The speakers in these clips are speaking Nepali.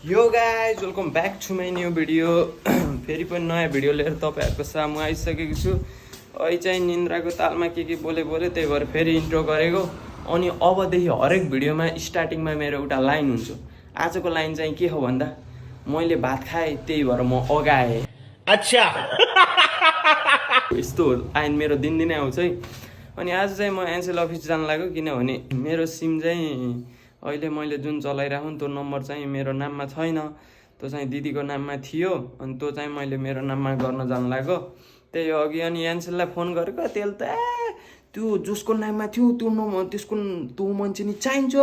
यो guys welcome back to my new video. फेरि पनि नयाँ भिडियो लिएर तपाईँहरूको सामु आइसकेको छु। अहिले चाहिँ निन्द्राको तालमा के बोले त्यही भएर फेरि इन्ट्रो गरेको। अनि अबदेखि हरेक भिडियोमा स्टार्टिङमा मेरो एउटा लाइन हुन्छ। आजको लाइन चाहिँ के हो भन्दा मैले भात खाएँ त्यही भएर म अगाएँ। अच्छा यस्तो लाइन मेरो दिनदिनै आउँछ है। अनि आज चाहिँ म एनसेल अफिस जान लाग्यो किनभने मेरो सिम चाहिँ अहिले मैले जुन चलाइरहेको त्यो नम्बर चाहिँ मेरो नाममा छैन, त्यो चाहिँ दिदीको नाममा थियो। अनि त्यो चाहिँ मैले मेरो नाममा गर्न जान लाग्यो। त्यही हो अघि अनि एनसेललाई फोन गरेको, त्यसले त त्यो जसको नाममा थियो त्यो त्यसको त्यो मान्छे नि चाहिन्छ।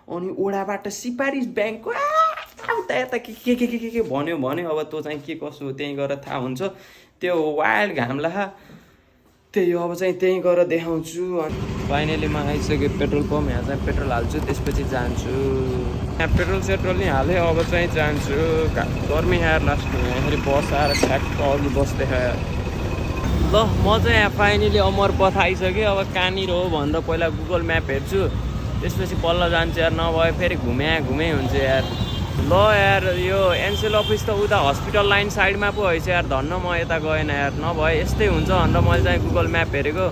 अनि ओडाबाट सिफारिस ब्याङ्कको उता यता के भन्यो। अब त्यो चाहिँ के कसो हो त्यहीँ गएर थाहा हुन्छ। त्यो वाइल्ड घामला त्यही हो। अब चाहिँ त्यहीँ गएर देखाउँछु। अनि फाइनली म आइसकेँ पेट्रोल पम्प। यहाँ चाहिँ पेट्रोल हाल्छु, त्यसपछि जान्छु। यहाँ पेट्रोल सेट्रोल नि हालेँ, अब चाहिँ जान्छु। गर्मी आएर लास्टमा यहाँ बस आएर ठ्याक्क अघि बस्दै खायो। ल म चाहिँ यहाँ फाइनली अमरपथ आइसकेँ। अब कहाँनिर हो भनेर पहिला गुगल म्याप हेर्छु, त्यसपछि पल्ल जान्छु। यार नभए फेरि घुमे हुन्छ यार। ल यार यो एनसेल अफिस त उता हस्पिटल लाइन साइडमा पो रहेछ यार। धन्न म यता गएन यार, नभए यस्तै हुन्छ भनेर मैले चाहिँ गुगल म्याप हेरेको।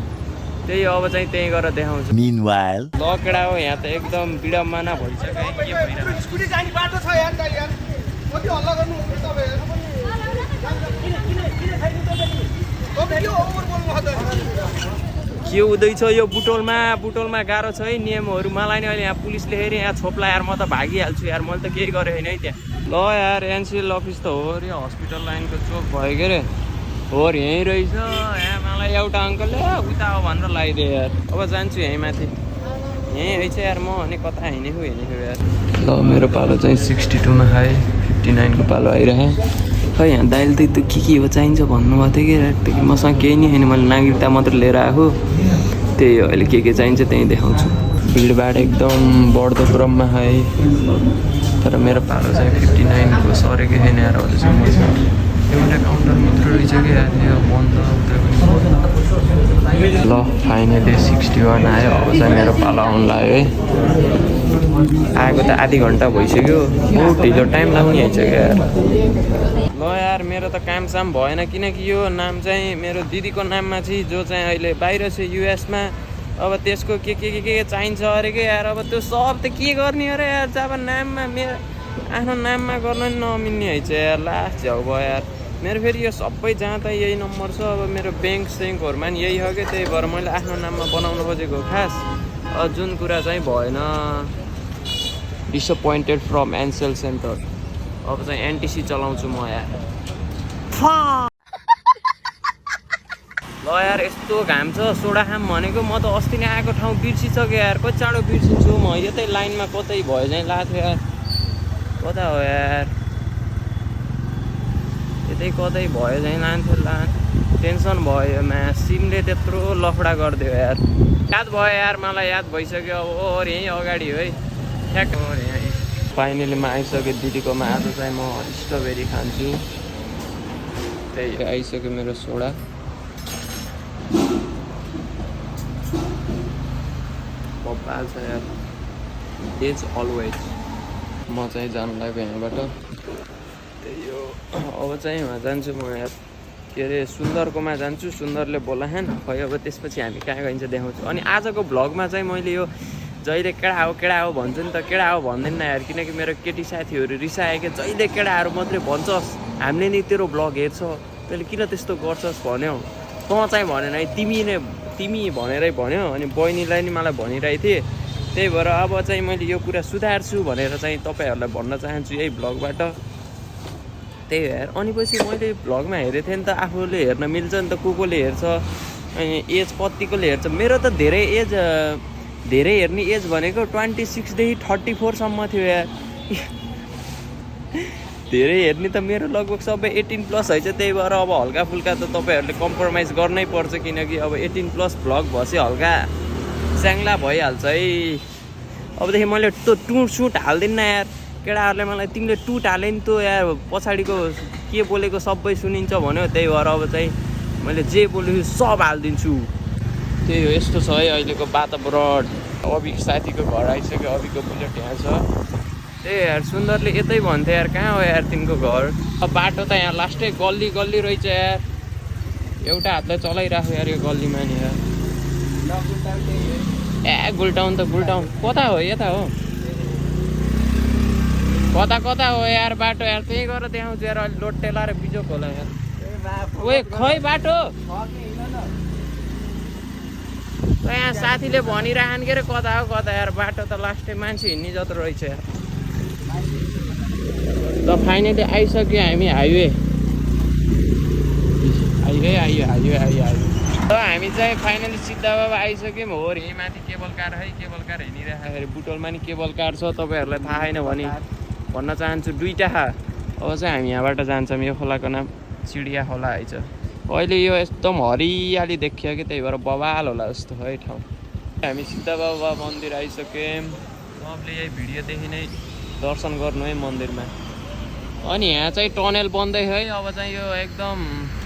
त्यही अब चाहिँ त्यहीँ गएर देखाउँछु। ल केटा हो, यहाँ त एकदम विडम्बना के हुँदैछ यो बुटोलमा गाह्रो छ है नियमहरू। मलाई नि अहिले यहाँ पुलिसले हेरेँ यहाँ छोप्ला यार, म त भागिहाल्छु यार। मैले त केही गरेँ होइन है त्यहाँ। ल यार एनसेल अफिस त हो अरे, हस्पिटल लाइनको चोक भयो के अरे। हो यहीँ रहेछ। यहाँ मलाई एउटा अङ्कलले उता हो भनेर लगाइदियो यार। अब जान्छु यहीँ माथि, यहीँ रहेछ यार। म अनि कता हिँडेको यार। ल मेरो पालो चाहिँ 62मा खाएँ, 59को पालो आइरहे। खै यहाँ दाइले त के हो चाहिन्छ भन्नुभएको थियो कि यार। मसँग केही नि होइन, मैले नागरिकता मात्र लिएर आएको। त्यही हो, अहिले के चाहिन्छ त्यहीँ देखाउँछु। भिडभाड एकदम बढ्दो क्रममा खाएँ, तर मेरो पालो चाहिँ 59को सरेकै छैन यार अहिलेसम्म। एउटा काउन्टर मात्र रहेछ कि यार, यो बन्द ल फाइनली 61 आयो। अब चाहिँ मेरो पालो आउनु लाग्यो है। आएको त आधी घन्टा भइसक्यो, बहुत ढिलो टाइम लाग्ने आइसक्यो यार। ल यार मेरो त कामसाम भएन, किनकि यो नाम चाहिँ मेरो दिदीको नाममा चाहिँ जो चाहिँ अहिले बाहिर छ युएसमा। अब त्यसको के चाहिन्छ अरे के यार। अब त्यो सब त के गर्ने अरे यार। जब नाममा मेरो आफ्नो नाममा गर्न नि नमिल्ने है यार। लास्ट झ्याउ भयो यार मेरो। फेरि यो सबै जहाँ त यही नम्बर छ। अब मेरो ब्याङ्कहरूमा नि यही हो कि, त्यही भएर मैले आफ्नो नाममा बनाउनु खोजेको खास। जुन कुरा चाहिँ भएन। Disappointed from Ncell centre. अब चाहिँ एनटिसी चलाउँछु म यार। ल यार यस्तो घाम छ, सोडा खाम भनेको म त अस्ति नै आएको ठाउँ बिर्सिसकेँ यार। कति चाँडो बिर्सिन्छु म। यतै लाइनमा कतै भयो चाहिँ लाग्थ्यो यार। कता हो यार, यतै कतै भयो चाहिँ लान्थ्यो। टेन्सन भयो मा, सिमले त्यत्रो लफडा गरिदियो यार। याद भयो यार, मलाई याद भइसक्यो। अब यहीँ अगाडि है ठ्याक्क यहाँ। फाइनली म आइसकेँ दिदीकोमा। आज चाहिँ म स्ट्रबेरी खान्छु। त्यही आइसक्यो मेरो सोडा। बब्बाल छ यार, एज अलवेज। म चाहिँ जानु लाग्यो यहाँबाट। त्यही हो, अब चाहिँ वहाँ जान्छु म यार। के अरे सुन्दरकोमा जान्छु, सुन्दरले बोलाहान। खै अब त्यसपछि हामी कहाँ गइन्छ देखाउँछु। अनि आजको भ्लगमा चाहिँ मैले यो जहिले केडा हो भन्छु नि त, केडा हो भन्दैन यार। किनकि मेरो केटी साथीहरू रिसायो कि जहिले केडाहरू मात्रै भन्छस्, हामीले नि तेरो भ्लग हेर्छ, तैँले किन त्यस्तो गर्छस् भन्यो। तँ चाहिँ भनेन है, तिमी भनेरै भन्यो। अनि बहिनीलाई नि मलाई भनिरहेको थिएँ। त्यही भएर अब चाहिँ मैले यो कुरा सुधार्छु भनेर चाहिँ तपाईँहरूलाई भन्न चाहन्छु यही भ्लगबाट। त्यही हो यार। अनि पछि मैले भ्लगमा हेरेको थिएँ नि त, आफूले हेर्न मिल्छ नि त, कोले हेर्छ। अनि एज कतिकोले हेर्छ। मेरो त धेरै हेर्ने एज भनेको 26देखि 34सम्म थियो यार। धेरै हेर्ने त मेरो लगभग सबै 18+ है। त्यही भएर अब हल्का फुल्का त तपाईँहरूले कम्प्रोमाइज गर्नै पर्छ, किनकि अब 18+ भ्लग भएपछि हल्का स्याङ्ला भइहाल्छ है। अबदेखि मैले त्यो टुट हाल्दिनँ यार। केटाहरूले मलाई तिमीले टुट हाले नि त यार, पछाडिको के बोलेको सबै सुनिन्छ भन्यो। त्यही भएर अब चाहिँ मैले जे बोलेको सब हालिदिन्छु। त्यही हो, यस्तो छ है अहिलेको वातावरण। अभिको साथीको घर आइसक्यो, अभिको बुलेट यहाँ छ। त्यही यार सुन्दरले यतै भन्थ्यो यार कहाँ हो यार तिम्रो घर अब बाटो त यहाँ लास्टै गल्ली गल्ली रहेछ यार एउटा हातले चलाइराख्यो यार यो गल्लीमा नि यार ए गुलटाउन त गुलटाउन कता हो यता हो कता कता हो यार बाटो यार त्यही गरेर देखाउँछु यार अहिले लोटे लाएर बिजोक होला यार ओए खै बाटो यहाँ साथीले भनिराखन् के अरे कता हो कता यार बाटो त लास्टै मान्छे हिँड्ने जत्रो रहेछ यार त फाइनली आइसक्यो हामी हाइवे त हामी चाहिँ फाइनली सिद्धा बाबा आइसक्यौँ हो रे माथि केबल कार है केबल कार हिँडिराखेको बुटोलमा नि केबल कार छ तपाईँहरूलाई थाहा छैन भने भन्न चाहन्छु दुईवटा अब चाहिँ हामी यहाँबाट जान्छौँ यो खोलाको नाम चिडिया खोला है छ अहिले यो एकदम हरियाली देखियो कि त्यही भएर बवाल होला जस्तो है ठाउँ हामी सिद्ध बाबा मन्दिर आइसक्यौँ सबले यही भिडियोदेखि नै दर्शन गर्नु है मन्दिरमा अनि यहाँ चाहिँ टनेल बन्दै है अब चाहिँ यो एकदम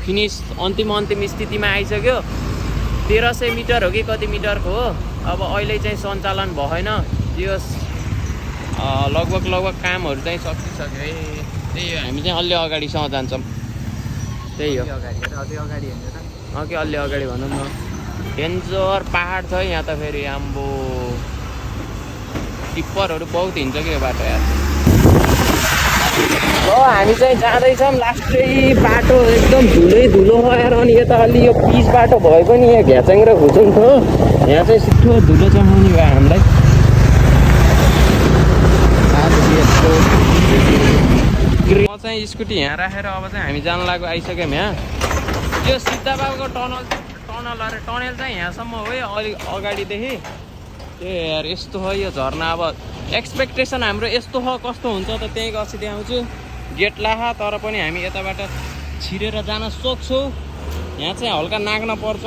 फिनिस अन्तिम स्थितिमा आइसक्यो 1300 मिटर हो कि कति मिटरको हो अब अहिले चाहिँ सञ्चालन भएन यो लगभग कामहरू चाहिँ सकिसक्यो है त्यही हो हामी चाहिँ अलि अगाडिसम्म जान्छौँ त्यही हो अघि अलि अगाडि भनौँ न डेन्जर पहाड छ यहाँ त फेरि आम्बो टिप्परहरू बहुत हिँड्छ कि यो बाटो यार हामी चाहिँ जाँदैछौँ लास्टै बाटो एकदम धुलो हो यार अनि यता अलि यो पिच बाटो भए पनि यहाँ घ्याचाङ र घुचुङ थियो यहाँ चाहिँ सिठो धुलो चमाउने भयो हामीलाई म चाहिँ स्कुटी यहाँ राखेर अब चाहिँ हामी जान लाग्यो आइसक्यौँ यहाँ यो सिद्धा बाबाको टनल चाहिँ यहाँसम्म हो है अलिक अगाडिदेखि ए यार यस्तो हो यो झर्ना अब एक्सपेक्टेसन हाम्रो यस्तो हो कस्तो हुन्छ त त्यहीँ गसी देखाउँछु गेट लाहा तर पनि हामी यताबाट छिरेर जान सक्छौँ यहाँ चाहिँ हल्का नाग्न पर्छ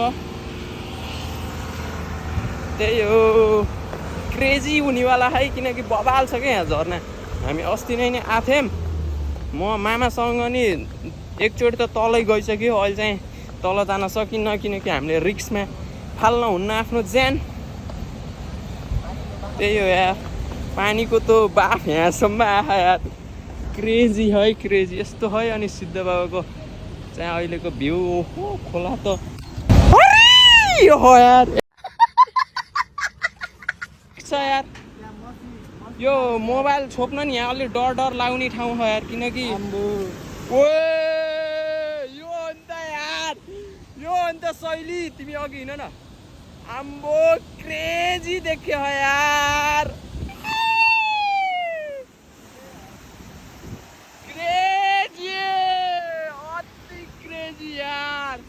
त्यही हो क्रेजी हुनेवाला है किनकि बबाल छ क्या यहाँ झर्ना हामी अस्ति नै आथ्यौँ म मामासँग नि एकचोटि त तलै गइसक्यो अहिले चाहिँ तल जान सकिन्न किनकि हामीले रिक्समा फाल्न हुन्न आफ्नो ज्यान त्यही हो यार पानीको त बाफ यहाँसम्म आयो यार क्रेजी है क्रेजी यस्तो है अनि सिद्ध बाबाको चाहिँ अहिलेको भ्यू ओहो खोला त हो यार यार यो मोबाइल छोप्न नि यहाँ अलिक डर लाग्ने ठाउँ हो यार किनकि यो अन्त शैली तिमी अघि हिँड न आम्बो क्रेजी देख्यो यार क्रेजी अति क्रेजी यार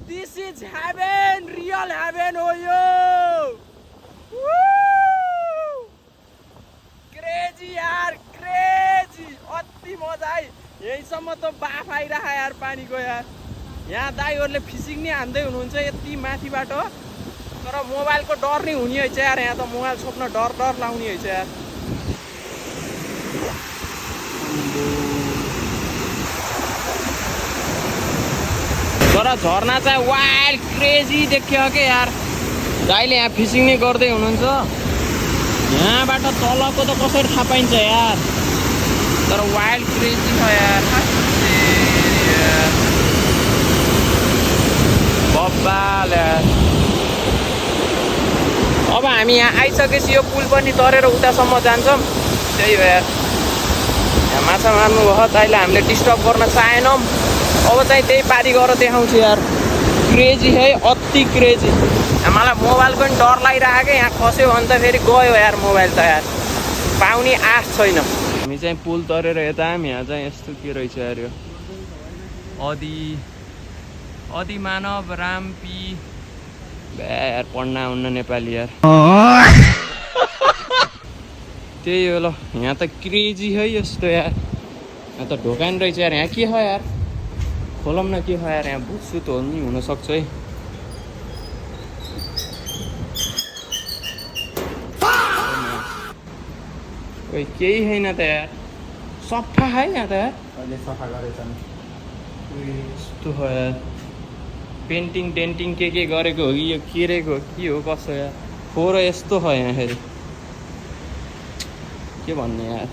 this is heaven real heaven हो यो क्रेजी यार क्रेजी अति मजा आयो यहीँसम्म त बाफ आइरह यार पानीको यार यहाँ दाइहरूले फिसिङ नि हान्दै हुनुहुन्छ यति माथिबाट तर मोबाइलको डर नै हुने रहेछ यार यहाँ त मोबाइल छोप्न डर लाउने रहेछ यार तर झर्ना चाहिँ वाइल्ड क्रेजी देखियो के यार दाइले यहाँ फिसिङ नै गर्दै हुनुहुन्छ यहाँबाट तलको त कसरी थाहा पाइन्छ यार तर वाइल्ड क्रेजी छ यार बब्बाल यार अब हामी यहाँ आइसकेपछि यो पुल पनि तरेर उतासम्म जान्छौँ त्यही हो यार यहाँ माछा मार्नु भयो दाइले हामीले डिस्टर्ब गर्न चाहेनौँ अब चाहिँ त्यही पारी गरेर देखाउँछु यार क्रेजी है अति क्रेजी मलाई मोबाइल पनि डर लागिरहेको यहाँ खस्यो भने त फेरि गयो यार मोबाइल त यार पाउने आश छैन हामी चाहिँ पुल तरेर यता यहाँ चाहिँ यस्तो के रहेछ यार यो अदि मानव रामपी यार पढ्न आउन नेपाली यार त्यही हो ल यहाँ त क्रेजी है यस्तो यार यहाँ त ढोकान रहेछ यार यहाँ के हो यार खोलौँ न के हो यार यहाँ भुतसुत हो नि हुनसक्छ है केही छैन त यार सफा है यहाँ त यार अहिले सफा गरेछ यस्तो हो यार पेन्टिङ डेन्टिङ के गरेको हो कि यो केरेको के हो कसो यार फोहोर यस्तो हो यहाँ फेरि के भन्ने यार।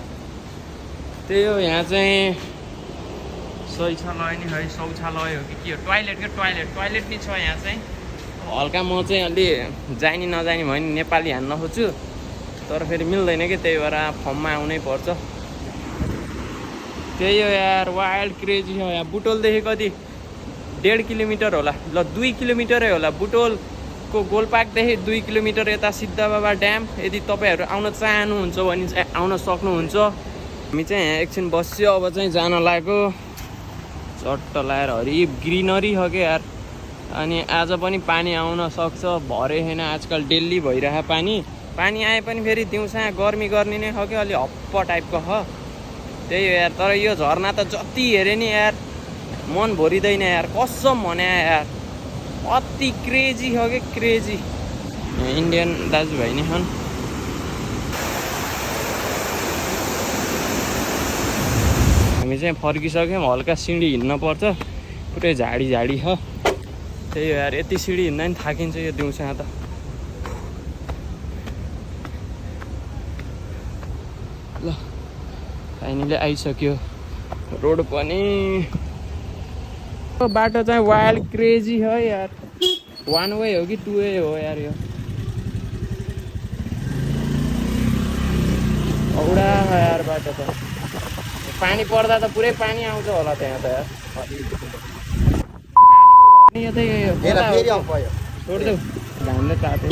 त्यही हो, यहाँ चाहिँ शौचालय नि है, शौचालय हो कि के हो, टोइलेट नि छ यहाँ चाहिँ। हल्का म चाहिँ अलि जानी नजानी भयो नि नेपाली हान्न खोज्छु, तर फेरि मिल्दैन कि, त्यही भएर फर्ममा आउनै पर्छ। त्यही हो यार, वाइल्ड क्रेजी हो यहाँ। बुटोलदेखि कति 1.5 किलोमिटर होला, ल 2 किलोमिटरै होला। बुटोलको गोलपार्कदेखि 2 किलोमिटर यता सिद्धबाबा ड्याम। यदि तपाईँहरू आउन चाहनुहुन्छ भने चाहिँ आउन सक्नुहुन्छ। हामी चाहिँ यहाँ एकछिन बस्यो, अब चाहिँ जान लाग्यो। चट्ट लाएर हरि ग्रिनरी हो क्या यार। अनि आज पनि पानी आउन सक्छ, भरे होइन, आजकल डेली भइरह पानी आए पनि फेरि दिउँसो गर्मी गर्ने नै हो क्या, अलि हप्प टाइपको हो। त्यही हो यार, तर यो झरना त जति हेऱ्यो नि यार मन भरिँदैन यार, कसम भने यार, अति क्रेजी हो कि क्रेजी। इन्डियन दाजुभाइ नै छन्। हामी चाहिँ फर्किसक्यौँ, हल्का सिँढी हिँड्न पर्छ, पुरै झाडी छ। त्यही हो यार, यति सिँढी हिँड्दा नि थाकिन्छ यो दिउँसो त। ल फाइनली आइसक्यो रोड पनि। बाटो चाहिँ वाइल्ड क्रेजी हो यार। 1 वे हो कि 2 वे हो यार यो। औडा हो यार बाटो त। पानी पर्दा त पुरै पानी आउँछ होला त्यहाँ त यार। छोडिदेऊ, घामले ताते।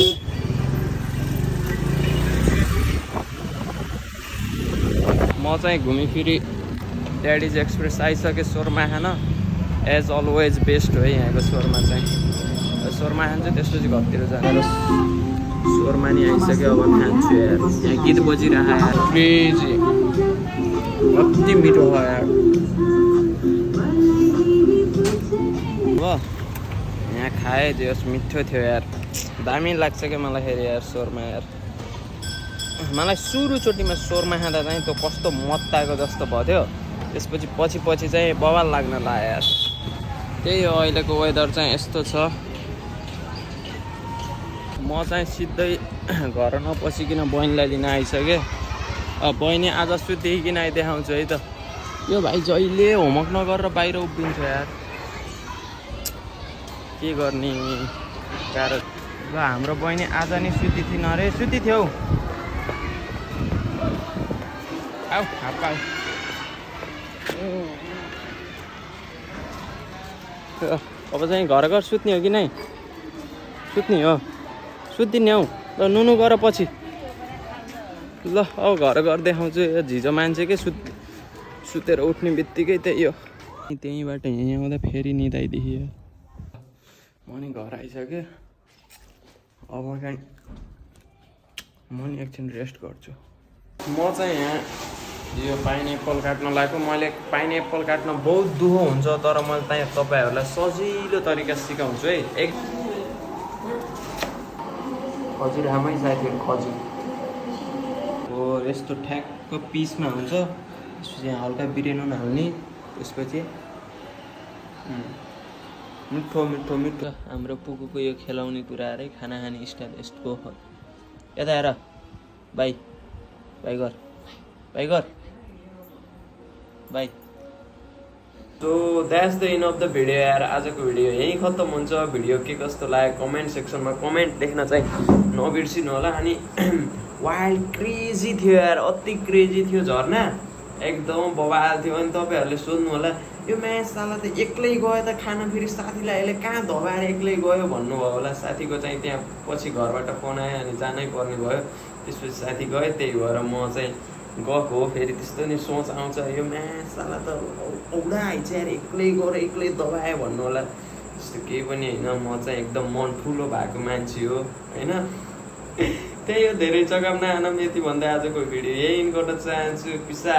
म चाहिँ घुमिफिरी ड्याडिज एक्सप्रेस आइसकेँ सोरमा खान। एज अलवेज बेस्ट हो यहाँको सोरमा चाहिँ। सोरमा खान्छ त्यसपछि घरतिर जाने। सोरमा नि आइसक्यो, अब खान्छु यार। यहाँ गीत बजिरहेको यार, क्रेजी, कति मिठो भयो यार। अब यहाँ खाएँ, जस मिठो थियो यार, दामी लाग्छ क्या मलाई फेरि यार सोरमा यार। मलाई सुरुचोटिमा सोरमा खाँदा चाहिँ त्यो कस्तो मत्ताको जस्तो भयो थियो, त्यसपछि पछि चाहिँ बवाल लाग्न लाग्यो यार। त्यही हो, अहिलेको वेदर चाहिँ यस्तो छ। म चाहिँ सिधै घर नपसिकन बहिनीलाई लिन आइसकेँ। बहिनी आज सुतिकन आइदेखाउँछु है त। यो भाइ जहिले होमवर्क नगरेर बाहिर उभिन्छ यार, के गर्ने गाह्रो। ल हाम्रो बहिनी आज नि सुति थिएन अरे, सुति थियौ। आऊ हाप्पा। अब चाहिँ घर सुत्ने हो कि नै? सुत्ने हो, सुत्दिने हौ। ल नुनु गर पछि। ल अब घर देखाउँछु। यो झिजो मान्छे के सुतेर उठ्ने बित्तिकै त्यही हो। त्यहीँबाट यहीँ आउँदा फेरि निदाइदेखि म नि घर आइसकेँ। अब चाहिँ म नि एकछिन रेस्ट गर्छु। म चाहिँ यहाँ यो पाइनएप्पल काट्न लाग्यो। मैले पाइनएप्पल काट्न बहुत दुःख हुन्छ, तर मैले त्यहाँ तपाईँहरूलाई सजिलो तरिका सिकाउँछु है। एक खजुर हामै साथीहरू, खजुर हो यस्तो ठ्याक्क पिसमा हुन्छ। त्यसपछि यहाँ हल्का बिरेनुन हाल्ने, त्यसपछि मिठो मिठो मिठो। हाम्रो पुगुको यो खेलाउने कुरा अरे, खाना खाने स्टाइल यस्तो हो। यता हेर, बाई बाई गर, बाई गर, by. So that's the and of the video यार। आजको भिडियो यहीँ खत्तम हुन्छ। भिडियो के कस्तो लाग्यो कमेन्ट सेक्सनमा कमेन्ट लेख्न चाहिँ नबिर्सिनु होला। अनि वाइल्ड क्रेजी थियो यार, अति क्रेजी थियो झर्ना, एकदम बवाल थियो। अनि तपाईँहरूले सोध्नु होला यो म्यासाला त एक्लै गयो त खाना, फेरि साथीलाई अहिले कहाँ धबाएर एक्लै गयो भन्नुभयो होला। साथीको चाहिँ त्यहाँ पछि घरबाट फोन आयो अनि जानै पर्ने भयो। त्यसपछि साथी गयो, त्यही भएर म चाहिँ गएको हो। फेरि त्यस्तो नि सोच आउँछ, यो म्यासाला त औडा आइन्छ यार, एक्लै गएर एक्लै दबायो भन्नु होला। त्यस्तो केही पनि होइन, म चाहिँ एकदम मन ठुलो भएको मान्छे हो होइन। त्यही हो, धेरै जग्गामा नआनम। यति भन्दा आजको भिडियो यही गर्न चाहन्छु। पिसा।